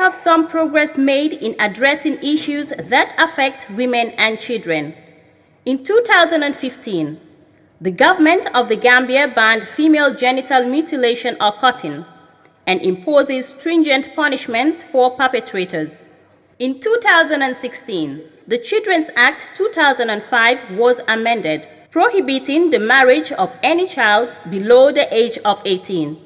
have some progress made in addressing issues that affect women and children. In 2015, the government of the Gambia banned female genital mutilation or cutting and imposes stringent punishments for perpetrators. In 2016, the Children's Act 2005 was amended, prohibiting the marriage of any child below the age of 18.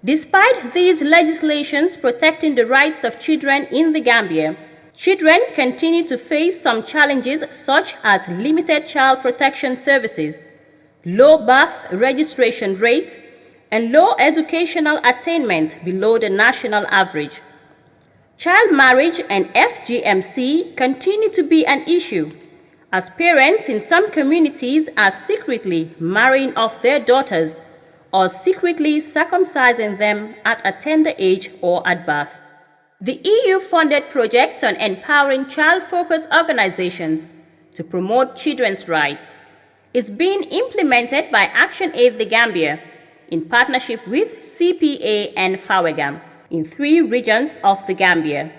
Despite these legislations protecting the rights of children in the Gambia, children continue to face some challenges such as limited child protection services, low birth registration rate, and low educational attainment below the national average. Child marriage and FGMC continue to be an issue, as parents in some communities are secretly marrying off their daughters or secretly circumcising them at a tender age or at birth. The EU-funded project on empowering child-focused organizations to promote children's rights is being implemented by ActionAid The Gambia in partnership with CPA and FAWEGAM in 3 regions of the Gambia: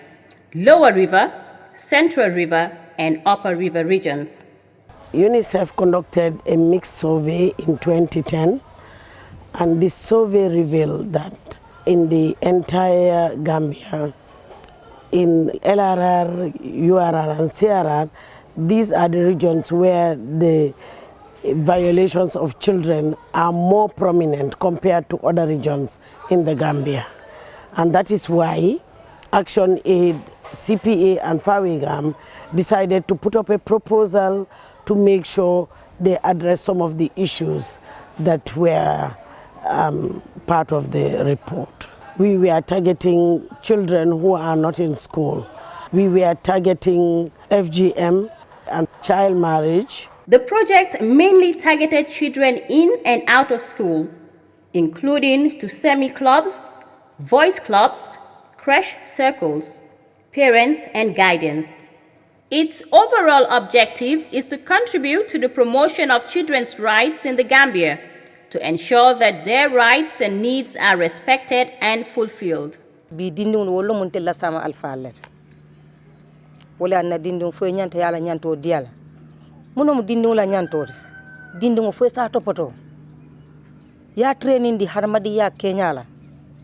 Lower River, Central River, and Upper River regions. UNICEF conducted a mixed survey in 2010, and this survey revealed that in the entire Gambia, in LRR, URR, and CRR, these are the regions where the violations of children are more prominent compared to other regions in the Gambia. And that is why ActionAid, CPA, and FAWEGAM decided to put up a proposal to make sure they address some of the issues that were part of the report. We were targeting children who are not in school. We were targeting FGM and child marriage. The project mainly targeted children in and out of school, including to semi-clubs, voice clubs, creche circles, parents, and guidance. Its overall objective is to contribute to the promotion of children's rights in the Gambia, to ensure that their rights and needs are respected and fulfilled. Bi dindung wolo mun tella sama alfallet wala na dindung fo nyanta yala nyanto diala muno mu dindung la nyanto dindung fo sta topoto ya training di harmadi ya kenyala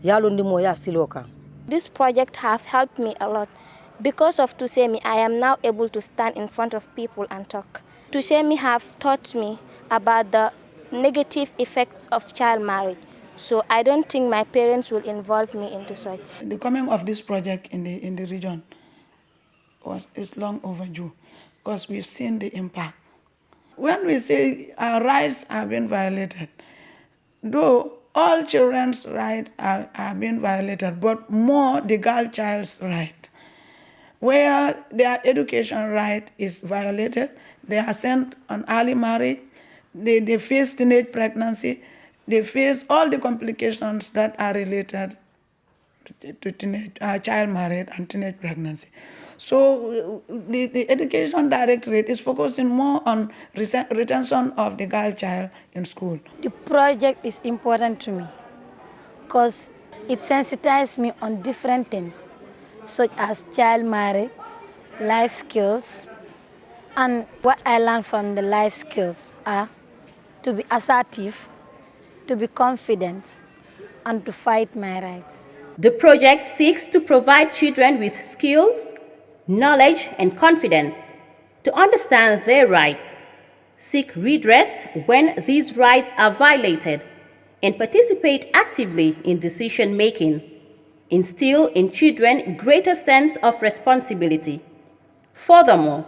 yalo ndimo ya siloka. This project have helped me a lot. Because of Tusemi, I am now able to stand in front of people and talk. Tusemi have taught me about the negative effects of child marriage, so I don't think my parents will involve me into such. The coming of this project in the region is long overdue, because we've seen the impact. When we say our rights have been violated, though all children's rights are being violated, but more the girl child's right, where their education right is violated, they are sent on early marriage, they face teenage pregnancy, they face all the complications that are related to teenage, child marriage and teenage pregnancy. So the Education Directorate is focusing more on retention of the girl child in school. The project is important to me because it sensitizes me on different things, such as child marriage, life skills, and what I learned from the life skills are to be assertive, to be confident, and to fight my rights. The project seeks to provide children with skills, knowledge, and confidence to understand their rights, seek redress when these rights are violated, and participate actively in decision-making, instill in children greater sense of responsibility. Furthermore,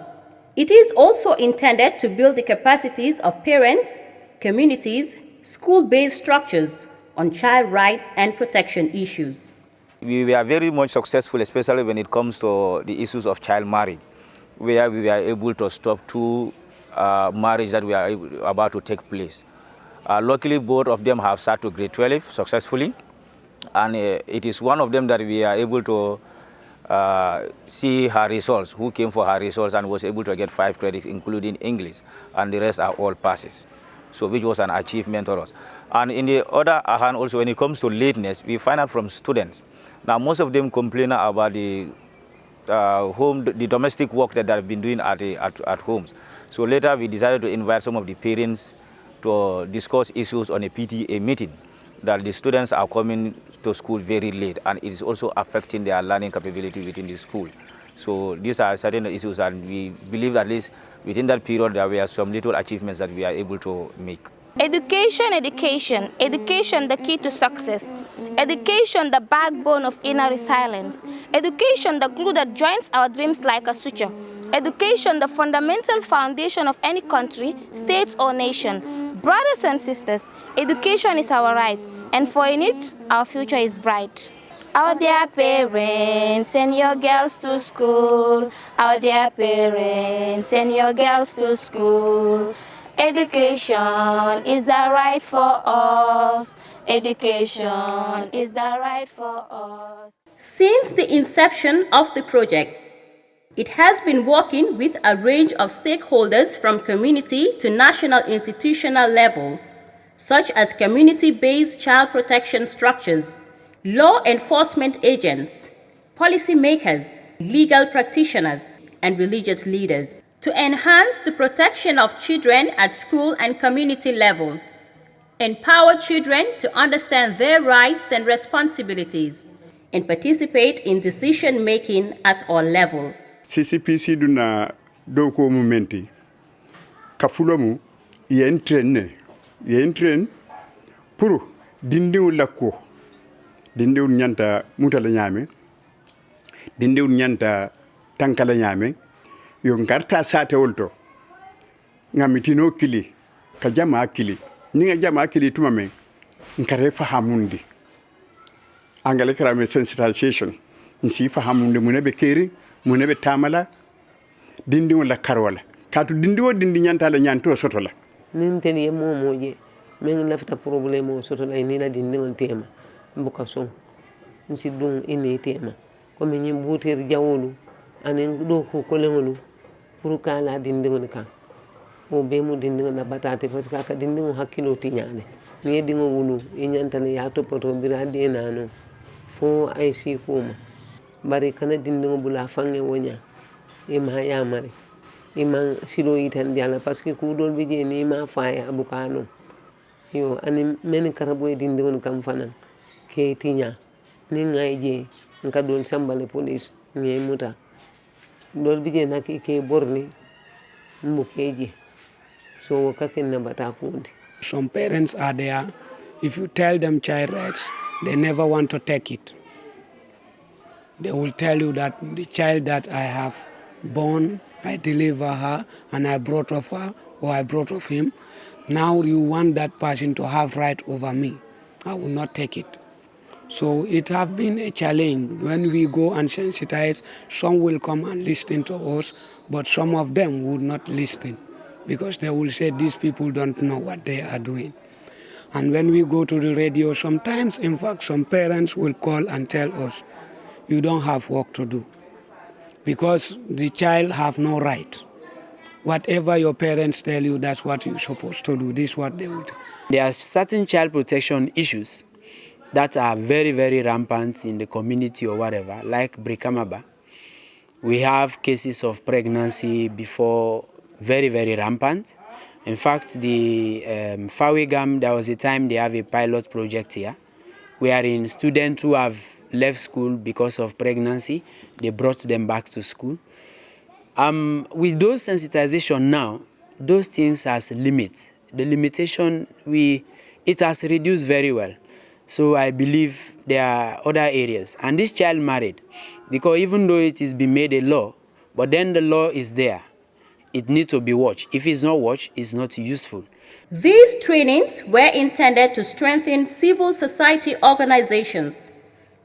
it is also intended to build the capacities of parents, communities, school-based structures on child rights and protection issues. We were very much successful, especially when it comes to the issues of child marriage, where we were able to stop 2 marriages that were about to take place. Luckily, both of them have sat to grade 12 successfully, and it is one of them that we are able to see her results, who came for her results and was able to get 5 credits, including English, and the rest are all passes. so which was an achievement for us. And in the other hand, also when it comes to lateness, we find out from students. Now most of them complain about the the domestic work that they've been doing at homes. So later we decided to invite some of the parents to discuss issues on a PTA meeting, that the students are coming to school very late and it is also affecting their learning capability within the school. So these are certain issues, and we believe at least within that period there were some little achievements that we are able to make. Education, education, education the key to success. Education the backbone of inner resilience. Education the glue that joins our dreams like a suture. Education the fundamental foundation of any country, state or nation. Brothers and sisters, education is our right, and for in it, our future is bright. Our dear parents, send your girls to school. Our dear parents, send your girls to school. Education is the right for us. Education is the right for us. Since the inception of the project, it has been working with a range of stakeholders from community to national institutional level, such as community-based child protection structures, law enforcement agents, policymakers, legal practitioners, and religious leaders, to enhance the protection of children at school and community level, empower children to understand their rights and responsibilities, and participate in decision-making at all levels. CCPC duna doko momenti kafulomu yen pour dindiw lakko dindiw nyanta mutala nyame dindiw nyanta tankala nyame yo ngarta sate wolto ngamitino kili ka jama kili ninga jama kili tumame nkare fahamundi angale krame sensitization nsi fahamundi munebe keri munebe tamala dindi wala karwala katu dindi wo dindi nyanta la nyanto sotola nin ten ye momoje men lafta problème o sotola ni la dindi on tema mbuka son nsi dun ini tema ko men nyim buter jawolu anen do ko kolengolu pour kala dindi on kan o be mu dindi on batate parce que ka dindi on hakkilo ti nyaane ni dingo wulu e nyanta ne ya topoto birade nanu fo ay si kuma bari kana dindingo bula fange wonya ima ya mari ima silo itan diala parce que ku dol bije ni ma faaya abukano yo ani men karabo e dindingo kam fanan ke tinya ni ngaije nka don sambale police ngi muta dol bije nak ke borni mbukeji so kaken na bata kundi. Some parents are there, if you tell them child rights, they never want to take it. They will tell you that the child that I have born, I deliver her and I brought of her or I brought of him. Now you want that person to have right over me. I will not take it. So it has been a challenge. When we go and sensitize, some will come and listen to us, but some of them would not listen because they will say these people don't know what they are doing. And when we go to the radio, sometimes, in fact, some parents will call and tell us, you don't have work to do because the child have no right. Whatever your parents tell you, that's what you're supposed to do. This is what they would. There are certain child protection issues that are very, very rampant in the community or whatever, like Brikamaba. We have cases of pregnancy before very, very rampant. In fact, the FAWEGAM, there was a time they have a pilot project here, wherein students who have left school because of pregnancy, they brought them back to school. With those sensitization now, those things has limits. The limitation, it has reduced very well. So I believe there are other areas. And this child married, because even though it is being made a law, but then the law is there. It needs to be watched. If it's not watched, it's not useful. These trainings were intended to strengthen civil society organizations,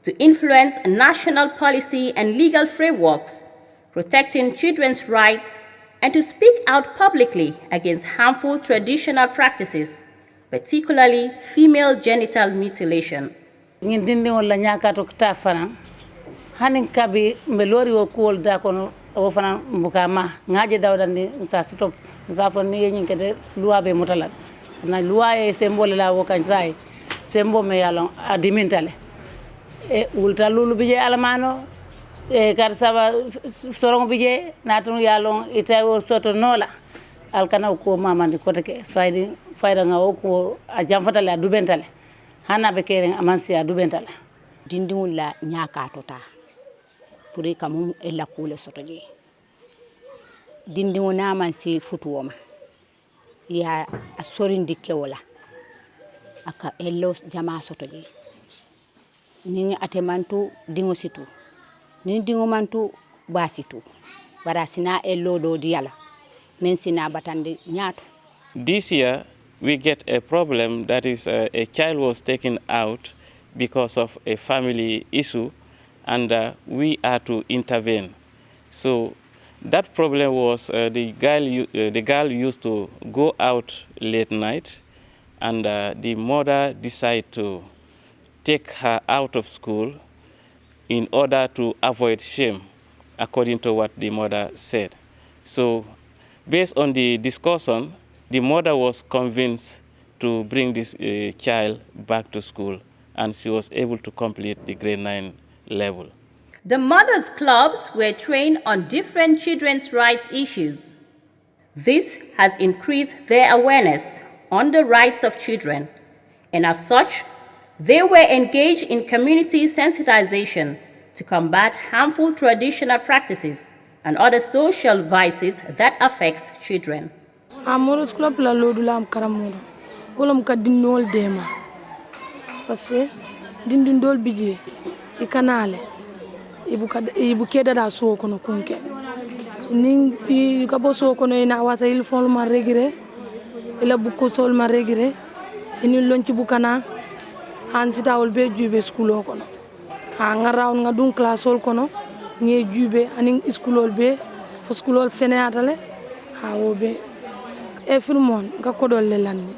to influence national policy and legal frameworks, protecting children's rights, and to speak out publicly against harmful traditional practices, particularly female genital mutilation. Hanin kabi melori wo kuol da kono o fana mbukama ngaje dawdandi sa stop sa fon ni yin kede luwa be motalat na loi e sembo la wo kan sai sembo me yalon adimintale e ulta lulu bije alamano e kar saba sorong bije natun yalon ita wo soto nola alkana ko mamandi ko take fayda ngawo ko a jamfatale a dubentale hana be keren amansi a dubentale dindiŋol la ñaaka tota pour kamum e lakkule soto je dindiŋo naman si futuwo ma ya a sorindi kewola aka ello jama soto je ni atemantu dingo situ ni dingo mantu basitu bara sina ello do diala men sina batande ñaato. This year we get a problem that is a child was taken out because of a family issue, and we are to intervene. So that problem was the girl used to go out late night, and the mother decided to take her out of school in order to avoid shame, according to what the mother said. So based on the discussion, the mother was convinced to bring this child back to school, and she was able to complete the grade 9 level. The mothers' clubs were trained on different children's rights issues. This has increased their awareness on the rights of children, and as such, they were engaged in community sensitization to combat harmful traditional practices and other social vices that affect children. Amoros club la lodula am karamodo wolam ka dinnol dema parce que dindindol bije e kanale ibu keda da so kono kunke ning bi ka bo so kono ina wata il fon ma regire ila bu ko sol ma regire ini lonci bu kana han sita wol be jube school kono ha ngaraw nga dun classol kono nge jube aning schoolol be fo schoolol senatale ha wobe efirmon ka kodol le lande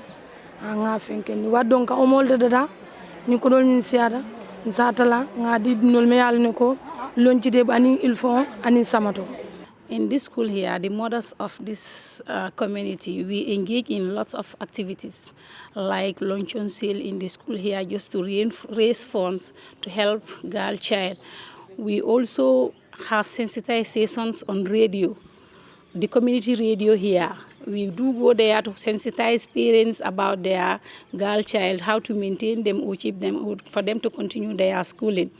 nga fenken wa donc o molde dada ni kodol ni siada nsatala nga di nol me yalne ko lonci de ani il faut ani samato. In this school here, the mothers of this community, we engage in lots of activities like luncheon sale in the school here just to raise funds to help girl child. We also have sensitizations on radio, the community radio here. We do go there to sensitize parents about their girl child, how to maintain them or keep them, or for them to continue their schooling.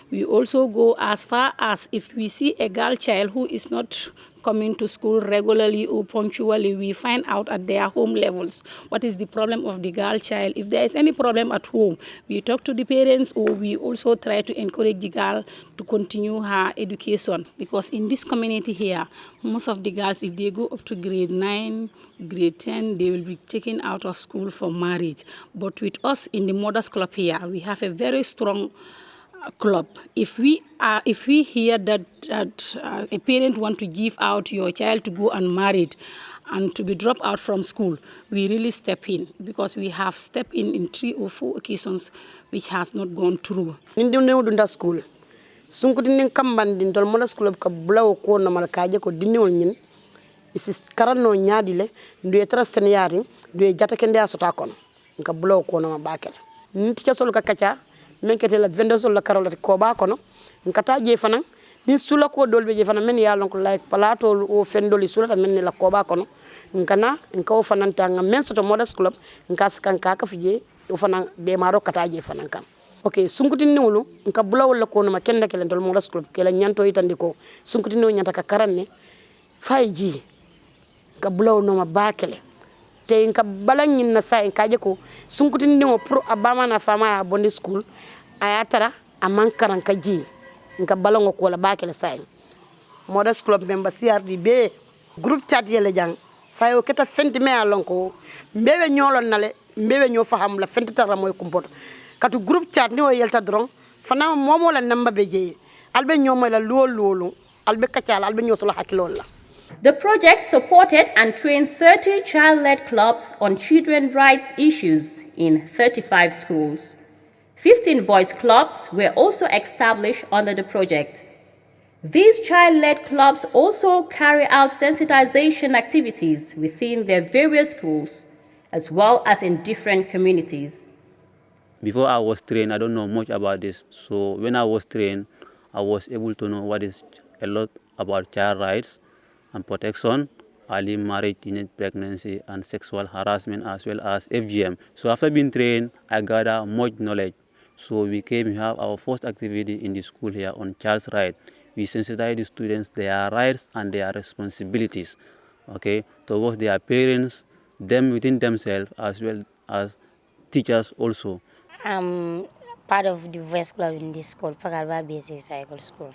We also go as far as if we see a girl child who is not coming to school regularly or punctually, we find out at their home levels what is the problem of the girl child. If there is any problem at home, we talk to the parents, or we also try to encourage the girl to continue her education. Because in this community here, most of the girls, if they go up to grade 9, grade 10, they will be taken out of school for marriage. But with us in the Mothers Club here, we have a very strong club. If we hear that a parent want to give out your child to go unmarried and to be dropped out from school, we really step in, because we have stepped in 3 or 4 occasions which has not gone through. Dunda school sunkutinin kambandin tol mola school ka blaw ko no mal kaaje ko dinniwol nyin isi karano nyaadile ndu etra seniyari ndu e jata kende asota kono nka blaw ko no ma bakela nti ca sol ka kacha men kete la 22 sol la karolati ko ba kono nkata je fanan ni sula ko dolbe je fanan men ya lon ko like plateau o fendoli sula men la ko ba kono nkana nka o fanan tanga men soto modest club nka skan ka ka fije o fanan de maro kata je fanan kam okay sunkutin newlu nka bulawol la ko no ma kende kelen tol modest club kala nyanto itandi ko sunkutin no nyanta ka karanne fayji nka bulaw no ma bakele te nka balanyin na sai nka je ko sunkutin no pro abama na fama ya bondi school ayatara amankaran ka ji nka balango ko la bakele sai modest club member CRDB group chat yele jang sayo keta fenti me alonko mbebe nyolon nale mbebe nyo faham la fenti tara moy kumpoto katu group chat ni o yelta dron fana momo la namba beje albe nyomo la lolu albe kachala albe nyoso la hakilol la. The project supported and trained 30 child-led clubs on children's rights issues in 35 schools. 15 voice clubs were also established under the project. These child-led clubs also carry out sensitization activities within their various schools as well as in different communities. Before I was trained, I don't know much about this. So when I was trained, I was able to know what is a lot about child rights and protection, early marriage, teenage pregnancy, and sexual harassment, as well as FGM. So after being trained, I gathered much knowledge. So we came to have our first activity in the school here on child's rights. We sensitize the students their rights and their responsibilities, okay, towards their parents, them within themselves, as well as teachers also. I'm part of the Voice Club in this school, Pagalba Basic Cycle School.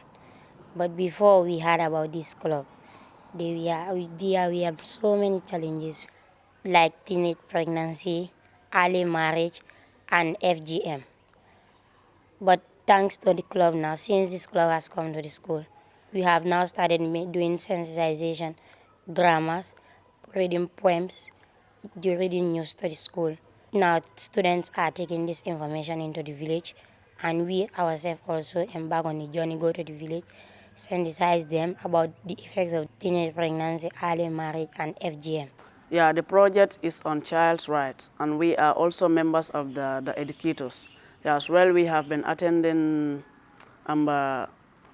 But before we heard about this club, we have so many challenges like teenage pregnancy, early marriage, and FGM. But thanks to the club now, since this club has come to the school, we have now started doing sensitization, dramas, reading poems, reading news to the school. Now students are taking this information into the village, and we ourselves also embark on a journey, go to the village, sensitize them about the effects of teenage pregnancy, early marriage, and FGM. Yeah, the project is on child's rights, and we are also members of the educators. Yeah, as well, we have been attending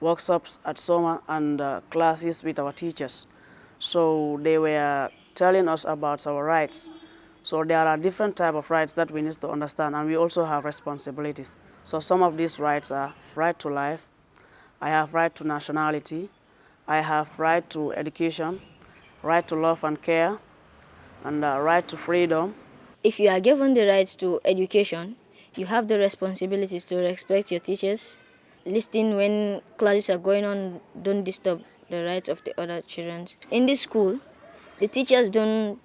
workshops at summer and classes with our teachers. So they were telling us about our rights. So there are different types of rights that we need to understand, and we also have responsibilities. So some of these rights are right to life, I have right to nationality, I have right to education, right to love and care, and right to freedom. If you are given the rights to education, you have the responsibilities to respect your teachers, listen when classes are going on, don't disturb the rights of the other children. In this school, the teachers don't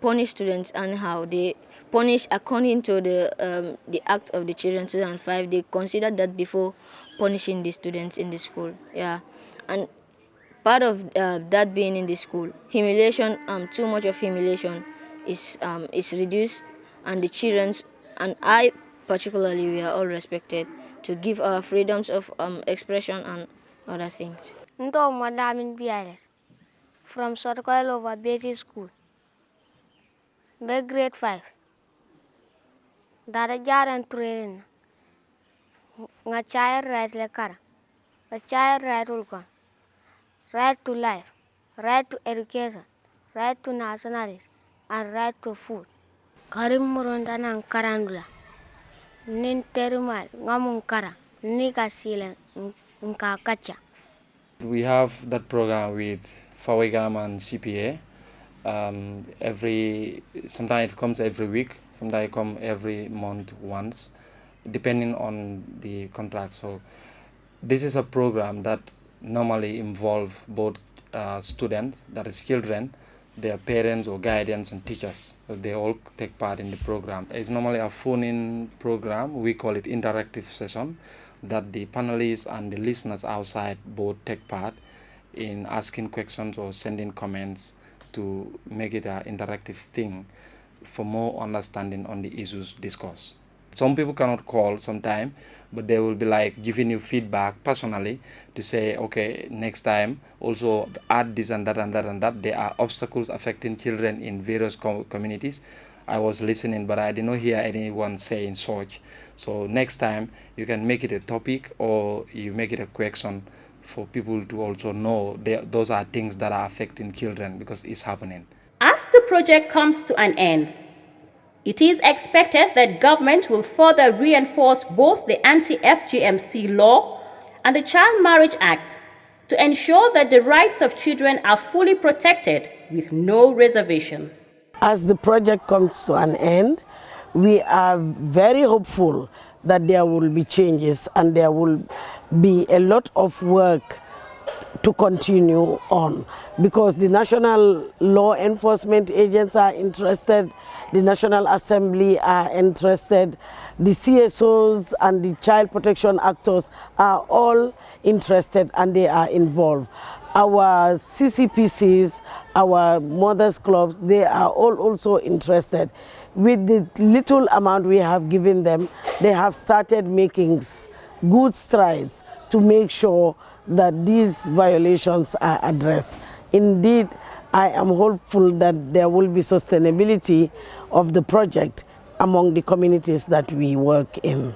punish students anyhow. They punish according to the Act of the Children 2005. They consider that before punishing the students in the school. Yeah, and part of that being in the school, humiliation, too much of humiliation is reduced, and the children's and I particularly, we are all respected to give our freedoms of expression and other things. From Sotokoil over Basic School, grade 5. Dada jaran training. Nga child right le kara. A child right ulkon. Right to life, right to education, right to nationality, and right to food. Karim murunda nang karandula. Nin terumal ngamun kara. Nika sila nka kacha. We have that program with FAWEGAM and CPA. Sometimes it comes every week, sometimes it comes every month once, depending on the contract. So this is a program that normally involve both students, that is children, their parents or guardians and teachers. So they all take part in the program. It's normally a phone-in program. We call it interactive session, that the panelists and the listeners outside both take part in asking questions or sending comments to make it an interactive thing for more understanding on the issues discussed. Some people cannot call sometime, but they will be like giving you feedback personally to say, okay, next time also add this and that and that and that. There are obstacles affecting children in various communities. I was listening, but I did not hear anyone saying such. So next time you can make it a topic, or you make it a question for people to also know those are things that are affecting children because it's happening. As the project comes to an end, it is expected that government will further reinforce both the anti-FGMC law and the Child Marriage Act to ensure that the rights of children are fully protected with no reservation. As the project comes to an end, we are very hopeful that there will be changes and there will be a lot of work to continue on, because the national law enforcement agents are interested, the National Assembly are interested, the CSOs and the child protection actors are all interested and they are involved. Our CCPCs, our mothers clubs, they are all also interested. With the little amount we have given them, they have started making good strides to make sure that these violations are addressed. Indeed, I am hopeful that there will be sustainability of the project among the communities that we work in.